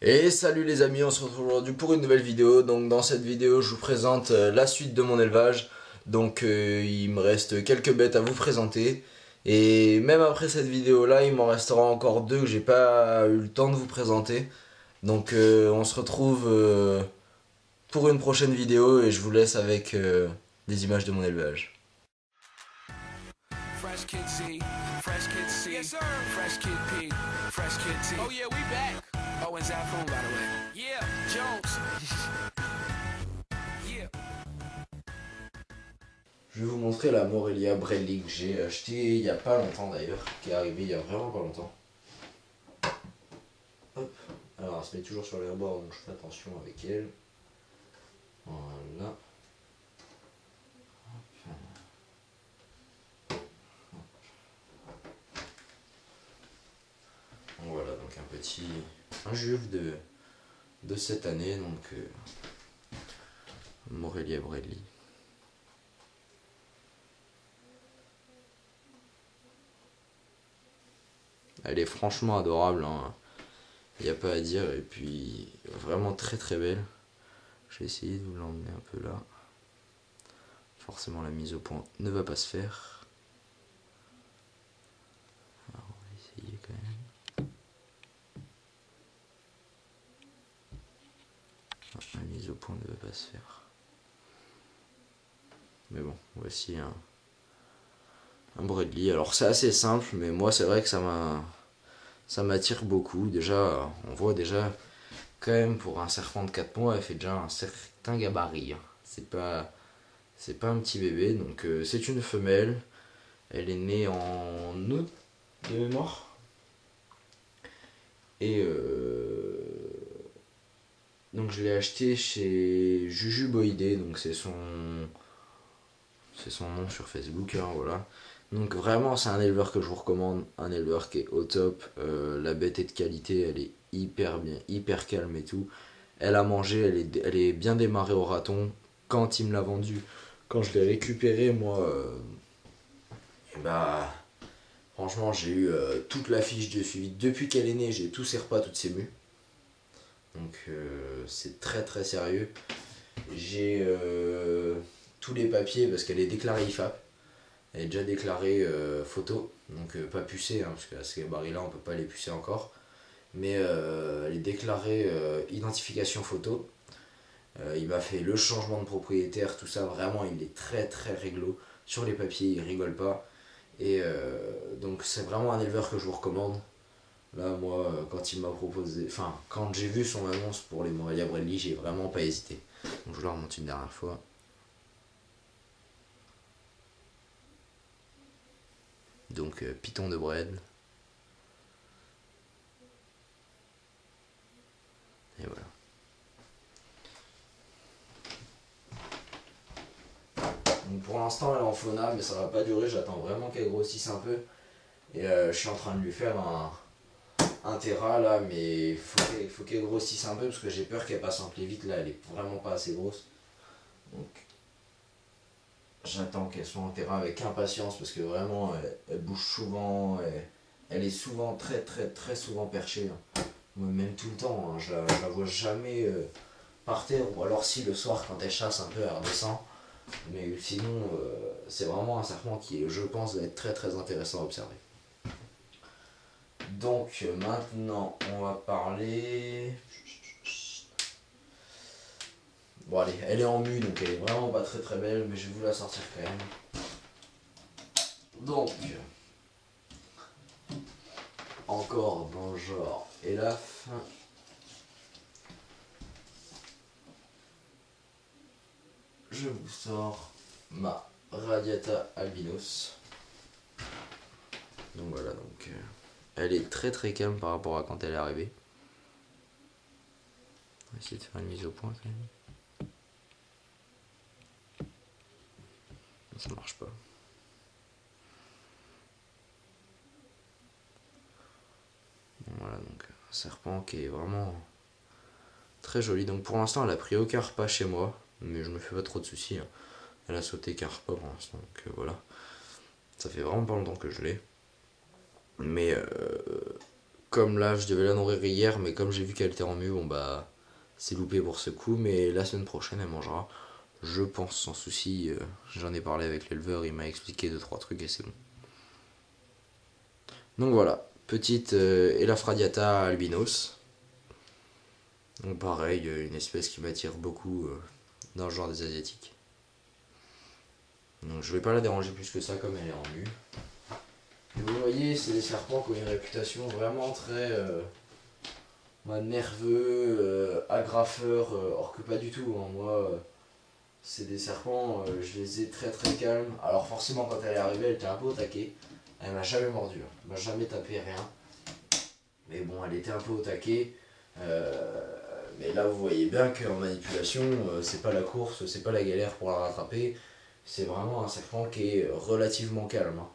Et salut les amis, on se retrouve aujourd'hui pour une nouvelle vidéo. Donc dans cette vidéo je vous présente la suite de mon élevage. Donc il me reste quelques bêtes à vous présenter. Et même après cette vidéo là, il m'en restera encore deux que j'ai pas eu le temps de vous présenter. Donc on se retrouve pour une prochaine vidéo et je vous laisse avec des images de mon élevage. Fresh Kid Z, Fresh Kid C, yes sir. Fresh Kid P, Fresh Kid T. Oh yeah, we back. Oh, and Zafoon, by the way. Yeah, Jones. Yeah. Je vais vous montrer la Morelia Bredli que j'ai acheté il y a pas longtemps d'ailleurs, qui est arrivée il y a vraiment pas longtemps. Hop. Alors elle se met toujours sur les rebords donc je fais attention avec elle. Voilà. Voilà, donc un juve de cette année, donc Morelia Bredli. Elle est franchement adorable, hein. Il n'y a pas à dire, et puis vraiment très très belle. Je vais essayer de vous l'emmener un peu là. Forcément la mise au point ne va pas se faire. Alors on va essayer quand même. La mise au point ne va pas se faire. Mais bon, voici un Bredli. Alors c'est assez simple, mais moi c'est vrai que ça m'attire beaucoup. Déjà, on voit déjà quand même pour un serpent de 4 mois, elle fait déjà un certain gabarit, hein. C'est pas un petit bébé, donc c'est une femelle. Elle est née en août de mémoire. Et donc je l'ai acheté chez Jujuboïdé, donc c'est son nom sur Facebook, hein, voilà. Donc vraiment c'est un éleveur que je vous recommande, un éleveur qui est au top. La bête est de qualité, elle est hyper bien, hyper calme et tout. Elle a mangé, elle est bien démarrée au raton. Quand il me l'a vendu, quand je l'ai récupéré, moi, et bah, franchement j'ai eu toute la fiche de suivi. Depuis qu'elle est née, j'ai tous ses repas, toutes ses mues. Donc c'est très très sérieux. J'ai tous les papiers parce qu'elle est déclarée IFAP. Elle est déjà déclarée photo, donc pas pucée, hein, parce qu'à ces gabarits-là on peut pas les pucer encore. Mais elle est déclarée identification photo. Il m'a fait le changement de propriétaire, tout ça, vraiment il est très très réglo. Sur les papiers, il rigole pas. Et donc c'est vraiment un éleveur que je vous recommande. Là moi quand il m'a proposé, enfin quand j'ai vu son annonce pour les Morelia Bredli, j'ai vraiment pas hésité. Donc je vous la remonte une dernière fois. Donc Python de Bred. Et voilà. Donc pour l'instant elle est en fauna, mais ça va pas durer, j'attends vraiment qu'elle grossisse un peu. Et je suis en train de lui faire un terra là, mais il faut qu'elle grossisse un peu parce que j'ai peur qu'elle passe en clé vite. Là elle est vraiment pas assez grosse. Donc j'attends qu'elle soit en terra avec impatience parce que vraiment elle bouge souvent, elle est souvent très très très souvent perchée, hein. Même tout le temps, hein, je la vois jamais par terre, ou alors si le soir quand elle chasse un peu elle redescend. Mais sinon c'est vraiment un serpent qui je pense va être très très intéressant à observer. Donc maintenant on va parler. Bon allez, elle est en mue donc elle est vraiment pas très très belle, mais je vais vous la sortir quand même. Donc encore dans le genre Elaf. Je vous sors ma Radiata albinos. Donc voilà, donc elle est très très calme par rapport à quand elle est arrivée. On va essayer de faire une mise au point quand même. Ça marche pas. Voilà, donc un serpent qui est vraiment très joli. Donc pour l'instant elle a pris aucun repas chez moi, mais je me fais pas trop de soucis, hein. Elle a sauté qu'un repas pour l'instant, donc voilà. Ça fait vraiment pas longtemps que je l'ai. Mais comme là je devais la nourrir hier, mais comme j'ai vu qu'elle était en mue, bon bah c'est loupé pour ce coup, mais la semaine prochaine elle mangera, je pense sans souci. J'en ai parlé avec l'éleveur, il m'a expliqué 2-3 trucs et c'est bon. Donc voilà, petite Elafradiata albinos. Donc pareil, une espèce qui m'attire beaucoup dans le genre des asiatiques. Donc je vais pas la déranger plus que ça comme elle est en mue. Et vous voyez, c'est des serpents qui ont une réputation vraiment très nerveux, agrafeur, or que pas du tout. Hein. Moi, c'est des serpents, je les ai très très calmes. Alors forcément, quand elle est arrivée, elle était un peu au taquet. Elle m'a jamais mordu, hein. Elle m'a jamais tapé, rien. Mais bon, elle était un peu au taquet. Mais là, vous voyez bien qu'en manipulation, c'est pas la course, c'est pas la galère pour la rattraper. C'est vraiment un serpent qui est relativement calme. Hein.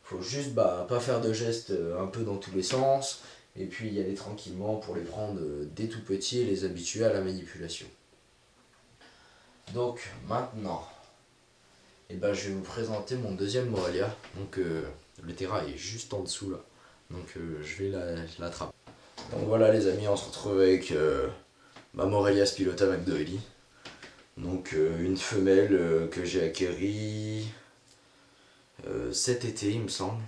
Faut juste pas faire de gestes un peu dans tous les sens. Et puis y aller tranquillement pour les prendre dès tout petits et les habituer à la manipulation. Donc maintenant, je vais vous présenter mon deuxième Morelia. Donc le terrain est juste en dessous là. Donc je vais l'attraper. Donc voilà les amis, on se retrouve avec ma Morelia Spilota McDoelly. Donc une femelle que j'ai acquérie cet été il me semble.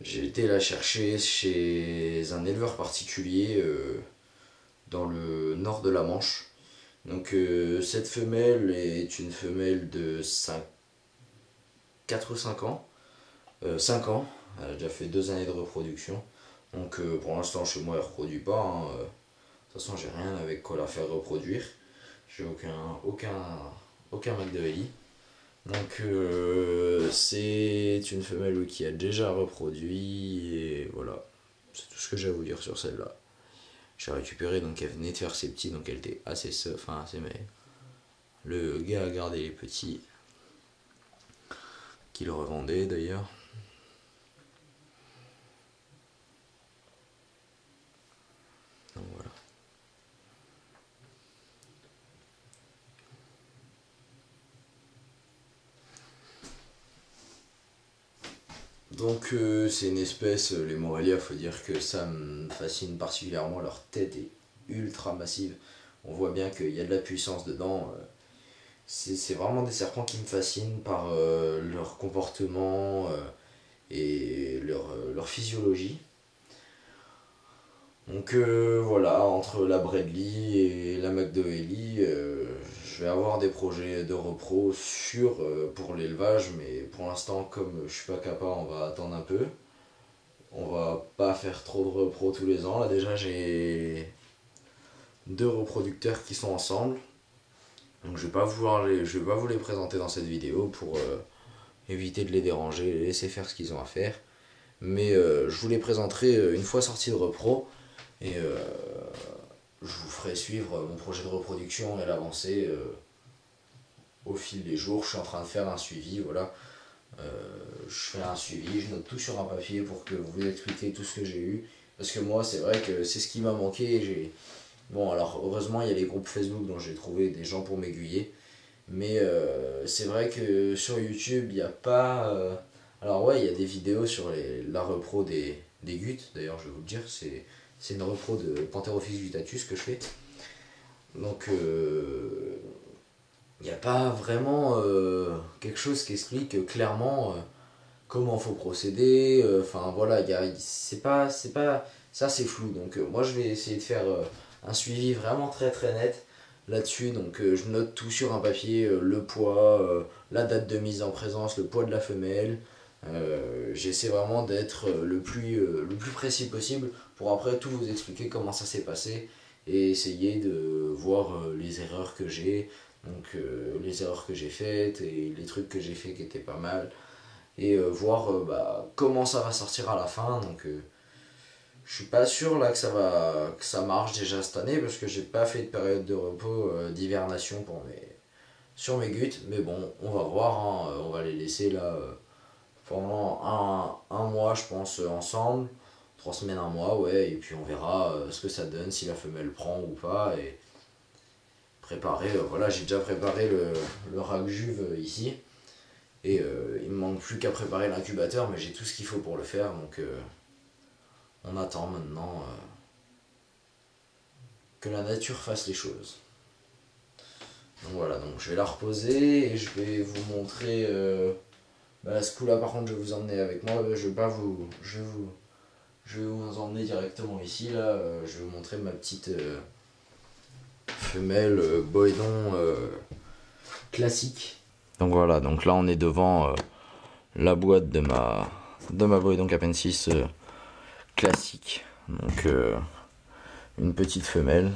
J'ai été la chercher chez un éleveur particulier dans le nord de la Manche. Donc cette femelle est une femelle de 4 ou 5 ans. 5 ans, elle a déjà fait 2 années de reproduction. Donc pour l'instant chez moi elle ne reproduit pas. Hein. De toute façon j'ai rien avec quoi la faire reproduire. J'ai aucun McDoelly. Donc c'est une femelle qui a déjà reproduit et voilà, c'est tout ce que j'ai à vous dire sur celle-là. J'ai récupéré, donc elle venait de faire ses petits, donc elle était assez mais le gars a gardé les petits, qu'il revendait d'ailleurs. Donc voilà. Donc c'est une espèce, les Morelia, faut dire que ça me fascine particulièrement, leur tête est ultra massive, on voit bien qu'il y a de la puissance dedans, c'est vraiment des serpents qui me fascinent par leur comportement et leur physiologie. Donc voilà, entre la Bradley et la McDoelly, je vais avoir des projets de repro sûrs pour l'élevage, mais pour l'instant, comme je suis pas capable, on va attendre un peu. On va pas faire trop de repro tous les ans. Là déjà j'ai 2 reproducteurs qui sont ensemble. Donc je vais pas vous les présenter dans cette vidéo pour éviter de les déranger, les laisser faire ce qu'ils ont à faire. Mais je vous les présenterai une fois sortis de repro. Et je vous ferai suivre mon projet de reproduction et l'avancée au fil des jours. Je suis en train de faire un suivi, voilà. Je fais un suivi, je note tout sur un papier pour que vous expliquiez tout ce que j'ai eu. Parce que moi, c'est vrai que c'est ce qui m'a manqué. Bon, alors heureusement, il y a les groupes Facebook dont j'ai trouvé des gens pour m'aiguiller. Mais c'est vrai que sur YouTube, il n'y a pas... Alors ouais, il y a des vidéos sur la repro des gutes. D'ailleurs, je vais vous le dire, c'est une repro de Pantherophis gutatus que je fais. Donc il n'y a pas vraiment quelque chose qui explique clairement comment il faut procéder. Enfin voilà, ça c'est flou. Donc moi je vais essayer de faire un suivi vraiment très très net là-dessus. Donc je note tout sur un papier, le poids, la date de mise en présence, le poids de la femelle. J'essaie vraiment d'être le plus précis possible pour après tout vous expliquer comment ça s'est passé et essayer de voir les erreurs que j'ai, donc les erreurs que j'ai faites et les trucs que j'ai fait qui étaient pas mal et voir comment ça va sortir à la fin. Donc je suis pas sûr là que ça marche déjà cette année parce que j'ai pas fait de période de repos d'hivernation sur mes gutes, mais bon on va voir, hein, on va les laisser là pendant un mois je pense ensemble, 3 semaines, un mois, ouais, et puis on verra ce que ça donne, si la femelle prend ou pas, et préparer, voilà, j'ai déjà préparé le rack juve ici, Et il me manque plus qu'à préparer l'incubateur, mais j'ai tout ce qu'il faut pour le faire, donc on attend maintenant que la nature fasse les choses. Donc voilà, donc je vais la reposer et je vais vous montrer. Ce coup-là, par contre, je vais vous emmener avec moi. Je vais pas vous, je vais vous emmener directement ici. Là, je vais vous montrer ma petite femelle boédon classique. Donc voilà, donc là on est devant la boîte de ma boédon Capensis classique. Donc une petite femelle.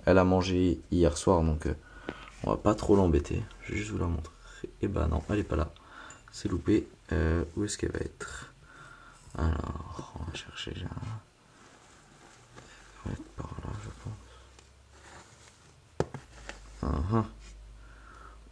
Elle a mangé hier soir, donc on va pas trop l'embêter. Je vais juste vous la montrer. Et bah non, elle est pas là. C'est loupé. Où est-ce qu'elle va être? Alors, on va chercher. Elle va être par là, je pense.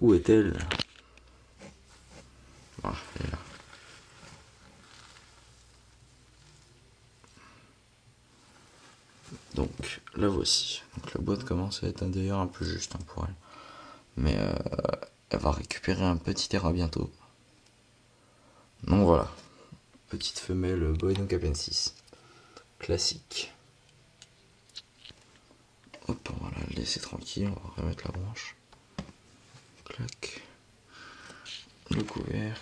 Où est-elle? Ah, elle est là. Donc, la voici. Donc, la boîte commence à être d'ailleurs un peu juste pour elle. Mais elle va récupérer un petit air à bientôt. Donc voilà. Petite femelle Boédon Capensis. Classique. Hop, on va la laisser tranquille. On va remettre la branche. Clac. Le couvercle.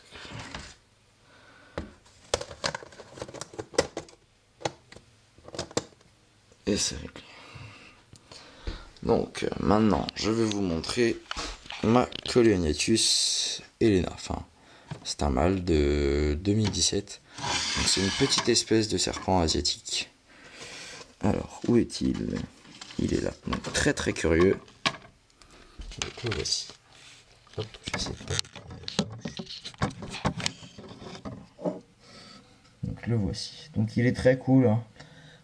Et c'est réglé. Donc maintenant je vais vous montrer ma Coleognathus Helena. Enfin, c'est un mâle de 2017. Donc c'est une petite espèce de serpent asiatique. Alors où est-il? Il est là. Donc très très curieux. Donc le voici. Hop, j'essaie de... Donc le voici. Donc il est très cool, hein.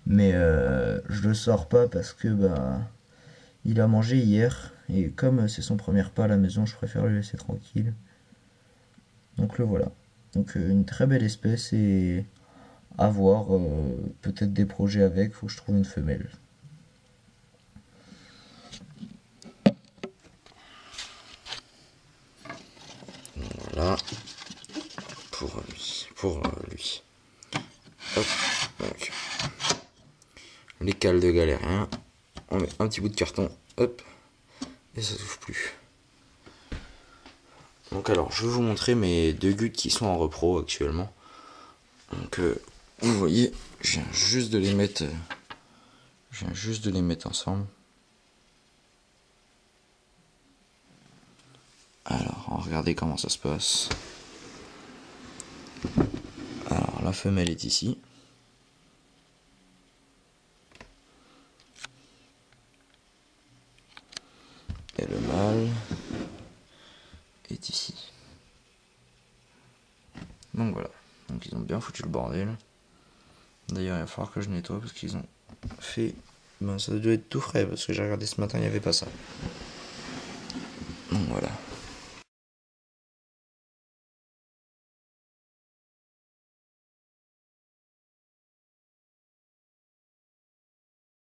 Mais je le sors pas parce que il a mangé hier et comme c'est son premier repas à la maison, je préfère le laisser tranquille. Donc le voilà. Donc une très belle espèce et à voir, peut-être des projets avec, faut que je trouve une femelle. Voilà pour lui. Hop, donc les cales de galérien, on met un petit bout de carton, hop, et ça s'ouvre plus. Donc alors, je vais vous montrer mes deux gutes qui sont en repro actuellement. Donc vous voyez, je viens juste de les mettre ensemble. Alors, regardez comment ça se passe. Alors, la femelle est ici. Et le mâle est ici. Donc voilà. Donc ils ont bien foutu le bordel. D'ailleurs, il va falloir que je nettoie parce qu'ils ont fait... ça doit être tout frais parce que j'ai regardé ce matin, il n'y avait pas ça. Donc voilà.